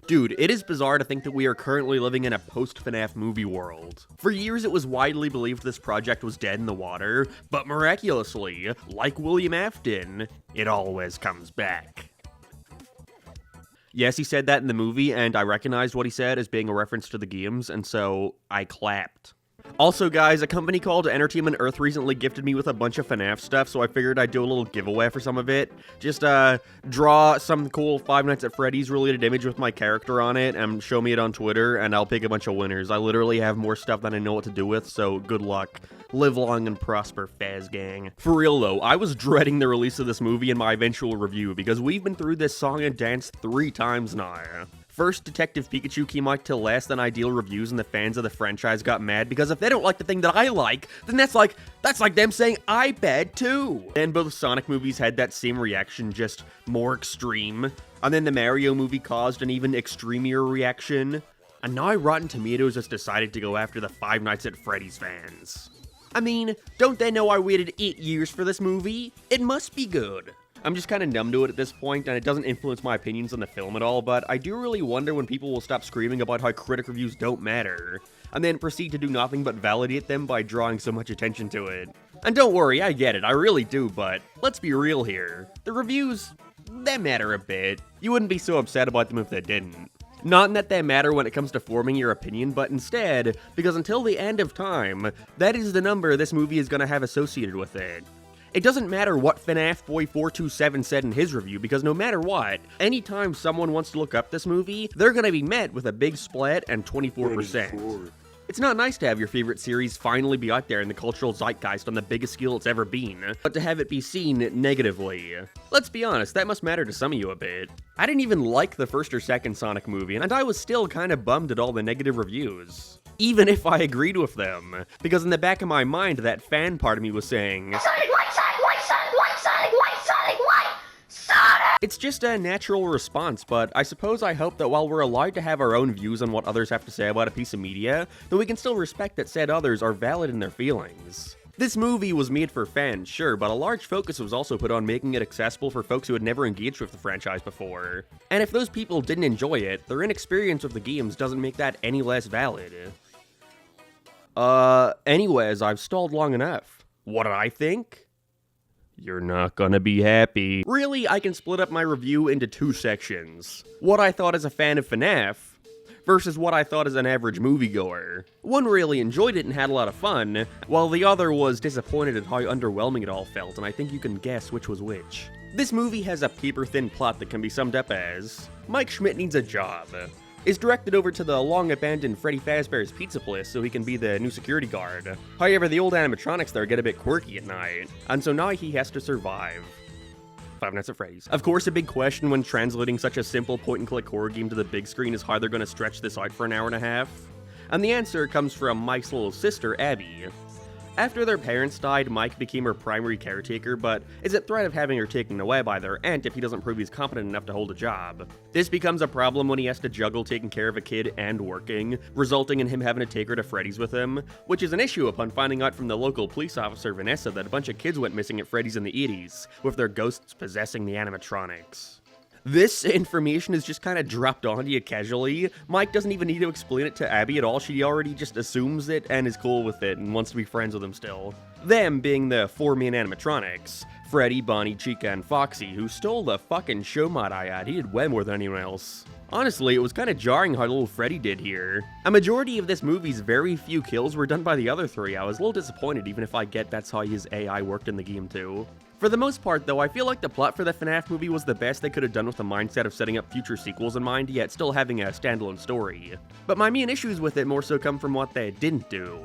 Dude, it is bizarre to think that we are currently living in a post-FNAF movie world. For years it was widely believed this project was dead in the water, but miraculously, like William Afton, it always comes back. Yes, he said that in the movie, and I recognized what he said as being a reference to the games, and so I clapped. Also, guys, a company called Entertainment Earth recently gifted me with a bunch of FNAF stuff, so I figured I'd do a little giveaway for some of it. Just, draw some cool Five Nights at Freddy's related image with my character on it, and show me it on Twitter, and I'll pick a bunch of winners. I literally have more stuff than I know what to do with, so good luck. Live long and prosper, Faz Gang. For real though, I was dreading the release of this movie in my eventual review, because we've been through this song and dance 3 times now. First, Detective Pikachu came out to less than ideal reviews and the fans of the franchise got mad because if they don't like the thing that I like, then that's like them saying I bad too. And both Sonic movies had that same reaction, just more extreme. And then the Mario movie caused an even extremier reaction. And now Rotten Tomatoes has decided to go after the Five Nights at Freddy's fans. I mean, don't they know I waited 8 years for this movie? It must be good. I'm just kind of numb to it at this point, and it doesn't influence my opinions on the film at all, but I do really wonder when people will stop screaming about how critic reviews don't matter, and then proceed to do nothing but validate them by drawing so much attention to it. And don't worry, I get it, I really do, but let's be real here. The reviews, they matter a bit. You wouldn't be so upset about them if they didn't. Not in that they matter when it comes to forming your opinion, but instead, because until the end of time, that is the number this movie is gonna have associated with it. It doesn't matter what FNAF Boy 427 said in his review, because no matter what, anytime someone wants to look up this movie, they're gonna be met with a big splat and 24%. It's not nice to have your favorite series finally be out there in the cultural zeitgeist on the biggest scale it's ever been, but to have it be seen negatively. Let's be honest, that must matter to some of you a bit. I didn't even like the first or second Sonic movie, and I was still kinda bummed at all the negative reviews. Even if I agreed with them, because in the back of my mind, that fan part of me was saying, Sonic, why Sonic, why Sonic, why Sonic, why Sonic, why Sonic? It's just a natural response, but I suppose I hope that while we're allowed to have our own views on what others have to say about a piece of media, that we can still respect that said others are valid in their feelings. This movie was made for fans, sure, but a large focus was also put on making it accessible for folks who had never engaged with the franchise before. And if those people didn't enjoy it, their inexperience with the games doesn't make that any less valid. Anyways, I've stalled long enough. What did I think? You're not gonna be happy. Really, I can split up my review into 2 sections. What I thought as a fan of FNAF, versus what I thought as an average moviegoer. One really enjoyed it and had a lot of fun, while the other was disappointed at how underwhelming it all felt, and I think you can guess which was which. This movie has a paper-thin plot that can be summed up as, Mike Schmidt needs a job. Is directed over to the long-abandoned Freddy Fazbear's Pizza Place so he can be the new security guard. However, the old animatronics there get a bit quirky at night, and so now he has to survive. Five Nights at Freddy's. Of course, a big question when translating such a simple point-and-click horror game to the big screen is how they're gonna stretch this out for an hour and a half. And the answer comes from Mike's little sister, Abby. After their parents died, Mike became her primary caretaker, but is at threat of having her taken away by their aunt if he doesn't prove he's competent enough to hold a job. This becomes a problem when he has to juggle taking care of a kid and working, resulting in him having to take her to Freddy's with him, which is an issue upon finding out from the local police officer Vanessa that a bunch of kids went missing at Freddy's in the 80s, with their ghosts possessing the animatronics. This information is just kind of dropped onto you casually. Mike doesn't even need to explain it to Abby at all, she already just assumes it and is cool with it and wants to be friends with him still. Them being the 4 main animatronics, Freddy, Bonnie, Chica, and Foxy, who stole the fucking show mod I had. He did way more than anyone else. Honestly, it was kind of jarring how little Freddy did here. A majority of this movie's very few kills were done by the other 3. I was a little disappointed, even if I get that's how his AI worked in the game too. For the most part, though, I feel like the plot for the FNAF movie was the best they could have done with the mindset of setting up future sequels in mind, yet still having a standalone story. But my main issues with it more so come from what they didn't do.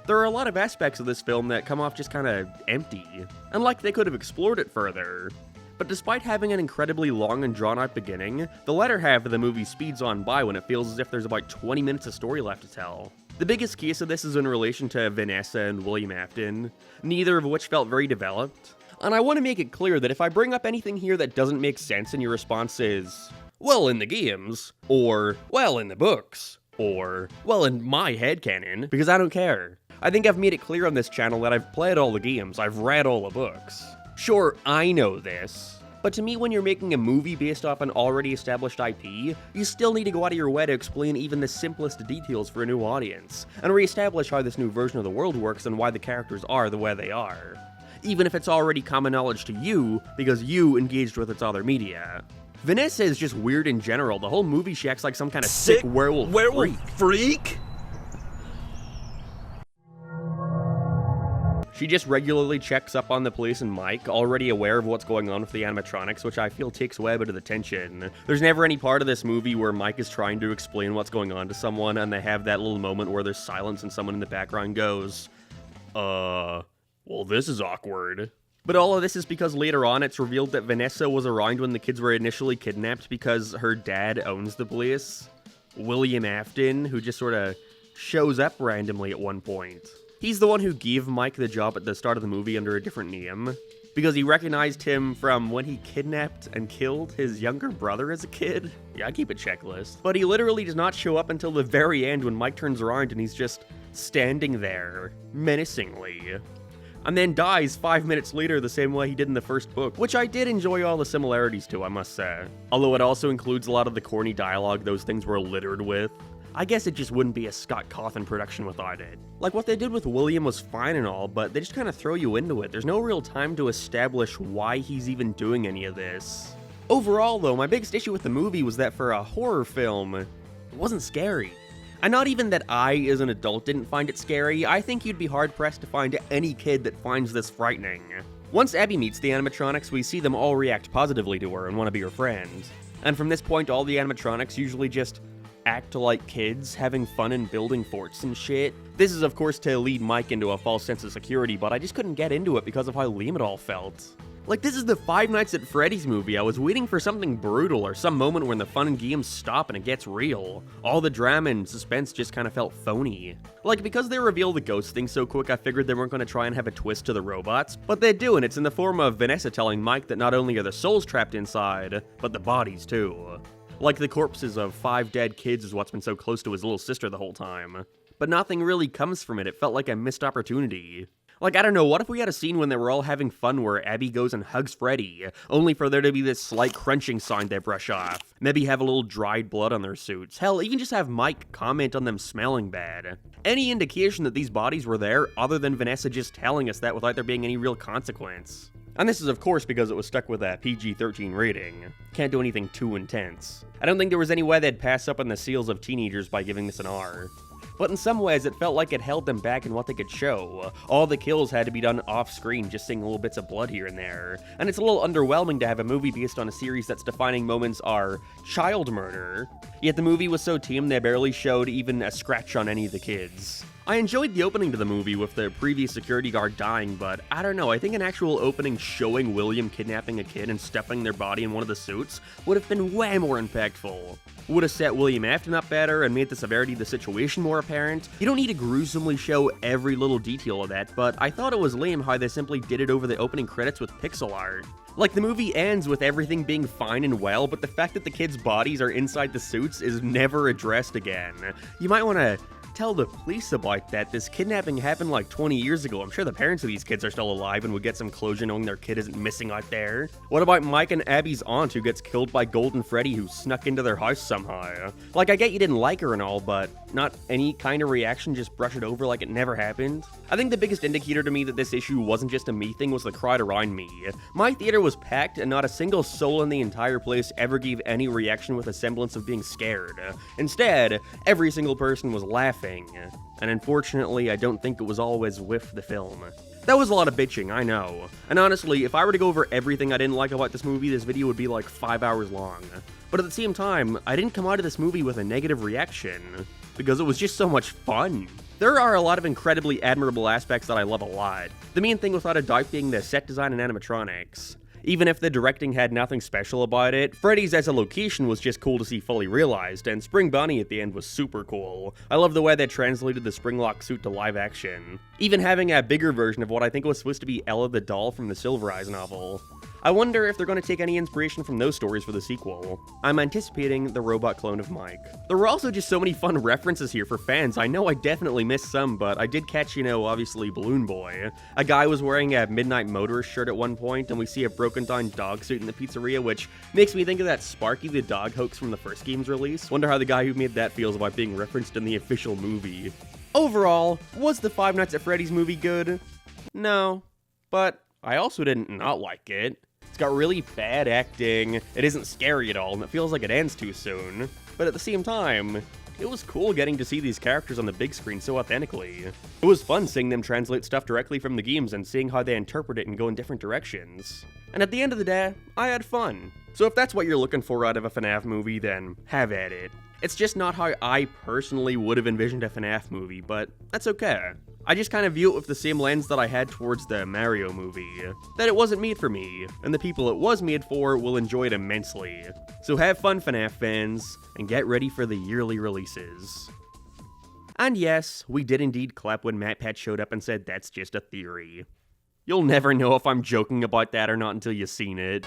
There are a lot of aspects of this film that come off just kinda empty, and like they could have explored it further. But despite having an incredibly long and drawn-out beginning, the latter half of the movie speeds on by when it feels as if there's about 20 minutes of story left to tell. The biggest case of this is in relation to Vanessa and William Afton, neither of which felt very developed. And I want to make it clear that if I bring up anything here that doesn't make sense and your response is, well, in the games, or, well, in the books, or, well, in my headcanon, because I don't care. I think I've made it clear on this channel that I've played all the games, I've read all the books. Sure, I know this, But to me, when you're making a movie based off an already established IP, you still need to go out of your way to explain even the simplest details for a new audience, and re-establish how this new version of the world works and why the characters are the way they are. Even if it's already common knowledge to you, because you engaged with its other media. Vanessa is just weird in general. The whole movie she acts like some kind of sick werewolf freak. She just regularly checks up on the police and Mike, already aware of what's going on with the animatronics, which I feel takes away a bit of the tension. There's never any part of this movie where Mike is trying to explain what's going on to someone, and they have that little moment where there's silence and someone in the background goes, well, this is awkward. But all of this is because later on it's revealed that Vanessa was around when the kids were initially kidnapped because her dad owns the police, William Afton, who just sort of shows up randomly at one point. He's the one who gave Mike the job at the start of the movie under a different name, because he recognized him from when he kidnapped and killed his younger brother as a kid. Yeah, I keep a checklist. But he literally does not show up until the very end when Mike turns around and he's just standing there, menacingly. And then dies 5 minutes later the same way he did in the first book, which I did enjoy all the similarities to, I must say. Although it also includes a lot of the corny dialogue those things were littered with. I guess it just wouldn't be a Scott Cawthon production without it. Like, what they did with William was fine and all, but they just kind of throw you into it. There's no real time to establish why he's even doing any of this. Overall, though, my biggest issue with the movie was that for a horror film, it wasn't scary. And not even that I, as an adult, didn't find it scary. I think you'd be hard-pressed to find any kid that finds this frightening. Once Abby meets the animatronics, we see them all react positively to her and want to be her friend. And from this point, all the animatronics usually just act like kids, having fun and building forts and shit. This is, of course, to lead Mike into a false sense of security, but I just couldn't get into it because of how lame it all felt. Like, this is the Five Nights at Freddy's movie. I was waiting for something brutal or some moment when the fun and games stop and it gets real. All the drama and suspense just kind of felt phony. Like, because they reveal the ghost thing so quick, I figured they weren't going to try and have a twist to the robots, but they do, and it's in the form of Vanessa telling Mike that not only are the souls trapped inside, but the bodies too. Like the corpses of 5 dead kids is what's been so close to his little sister the whole time. But nothing really comes from it. It felt like a missed opportunity. Like, I don't know, what if we had a scene when they were all having fun where Abby goes and hugs Freddy, only for there to be this slight crunching sound they brush off? Maybe have a little dried blood on their suits. Hell, even just have Mike comment on them smelling bad. Any indication that these bodies were there, other than Vanessa just telling us that without there being any real consequence. And this is, of course, because it was stuck with a PG-13 rating. Can't do anything too intense. I don't think there was any way they'd pass up on the seals of teenagers by giving this an R. But in some ways, it felt like it held them back in what they could show. All the kills had to be done off-screen, just seeing little bits of blood here and there. And it's a little underwhelming to have a movie based on a series that's defining moments are child murder. Yet the movie was so tame they barely showed even a scratch on any of the kids. I enjoyed the opening to the movie with the previous security guard dying, but I don't know, I think an actual opening showing William kidnapping a kid and stuffing their body in one of the suits would have been way more impactful. Would have set William Afton up better and made the severity of the situation more apparent. You don't need to gruesomely show every little detail of that, but I thought it was lame how they simply did it over the opening credits with pixel art. Like, the movie ends with everything being fine and well, but the fact that the kids' bodies are inside the suits is never addressed again. You might want to tell the police about that. This kidnapping happened like 20 years ago. I'm sure the parents of these kids are still alive and would get some closure knowing their kid isn't missing out there. What about Mike and Abby's aunt who gets killed by Golden Freddy who snuck into their house somehow? Like, I get you didn't like her and all, but not any kind of reaction, just brush it over like it never happened? I think the biggest indicator to me that this issue wasn't just a me thing was the crowd around me. My theater was packed and not a single soul in the entire place ever gave any reaction with a semblance of being scared. Instead, every single person was laughing. And unfortunately, I don't think it was always with the film. That was a lot of bitching, I know. And honestly, if I were to go over everything I didn't like about this movie, this video would be like 5 hours long. But at the same time, I didn't come out of this movie with a negative reaction, because it was just so much fun. There are a lot of incredibly admirable aspects that I love a lot. The main thing without a doubt being the set design and animatronics. Even if the directing had nothing special about it, Freddy's as a location was just cool to see fully realized, and Spring Bunny at the end was super cool. I love the way they translated the Springlock suit to live action. Even having a bigger version of what I think was supposed to be Ella the doll from the Silver Eyes novel. I wonder if they're going to take any inspiration from those stories for the sequel. I'm anticipating the robot clone of Mike. There were also just so many fun references here for fans. I know I definitely missed some, but I did catch, obviously Balloon Boy. A guy was wearing a Midnight Motorist shirt at one point, and we see a broken down dog suit in the pizzeria, which makes me think of that Sparky the dog hoax from the first game's release. Wonder how the guy who made that feels about being referenced in the official movie. Overall, was the Five Nights at Freddy's movie good? No, but I also didn't not like it. It's got really bad acting, it isn't scary at all, and it feels like it ends too soon. But at the same time, it was cool getting to see these characters on the big screen so authentically. It was fun seeing them translate stuff directly from the games and seeing how they interpret it and go in different directions. And at the end of the day, I had fun. So if that's what you're looking for out of a FNAF movie, then have at it. It's just not how I personally would have envisioned a FNAF movie, but that's okay. I just kind of view it with the same lens that I had towards the Mario movie, that it wasn't made for me, and the people it was made for will enjoy it immensely. So have fun, FNAF fans, and get ready for the yearly releases. And yes, we did indeed clap when MatPat showed up and said that's just a theory. You'll never know if I'm joking about that or not until you've seen it.